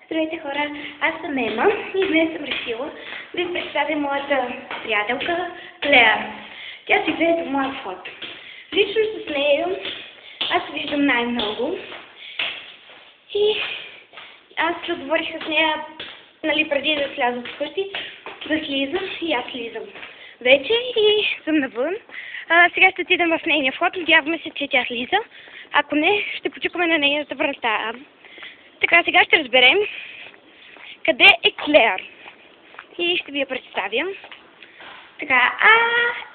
Здравейте хора, аз съм Ема и днес съм решила да ви представя моята приятелка Клеар. Тя си взе до моя фото. Лично с нея аз се виждам най-много и аз се отговорих с нея, преди да сляза вкъщи, да слизам и аз слизам вече и съм навън. Сега ще отидем в нейния вход, надяваме се, че тя слиза. Ако не, ще почукаме на нейната врата. Така, сега ще разберем къде е Клеар. И ще ви я представя. Така,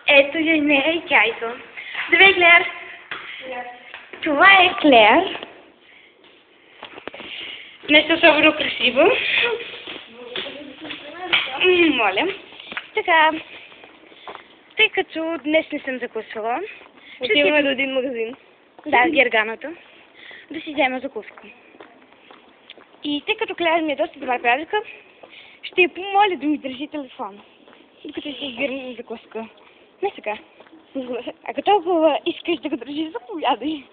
ето я нея и тя идва. Здравей, Клеар! Това е Клеар. Нещо особено красиво. Моля. Така, тъй като днес не съм закусвала, отиваме до един магазин. Да, Герганото. Да си взема закуска. И тъй като Клеар ми е доста добра приятелка, ще я помоля да ми държи телефон, докато си избирам закуска. Не сега. Ако толкова искаш да го държи, заповядай.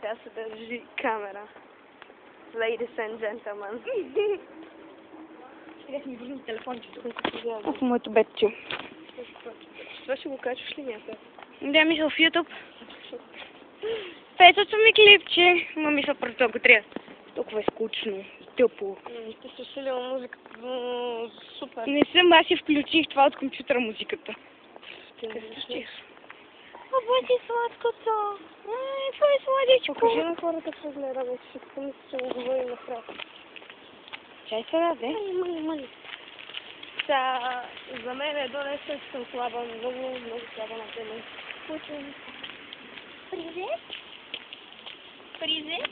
Тя се държи камера. Ladies and gentlemen. Сега си ми върна телефончето. В моето бетче. Това ще го качваш ли някъде? Да, мисля в YouTube. Петото ми клипче. Ма мисля просто ако трябва. Толкова е скучно. Тъпо. Сте слушали музиката. Супер. Не съм, аз си включих това от компютъра музиката. Къде слушаш? Бъди сладкото. Ай, това е сладичко. Покажи на хората какво гледа, вече ще помисля, че го говори на края. Чай сега, де? Мали. За мен е до нещо, че съм слаба, много слаба на тема. Привет. Привет.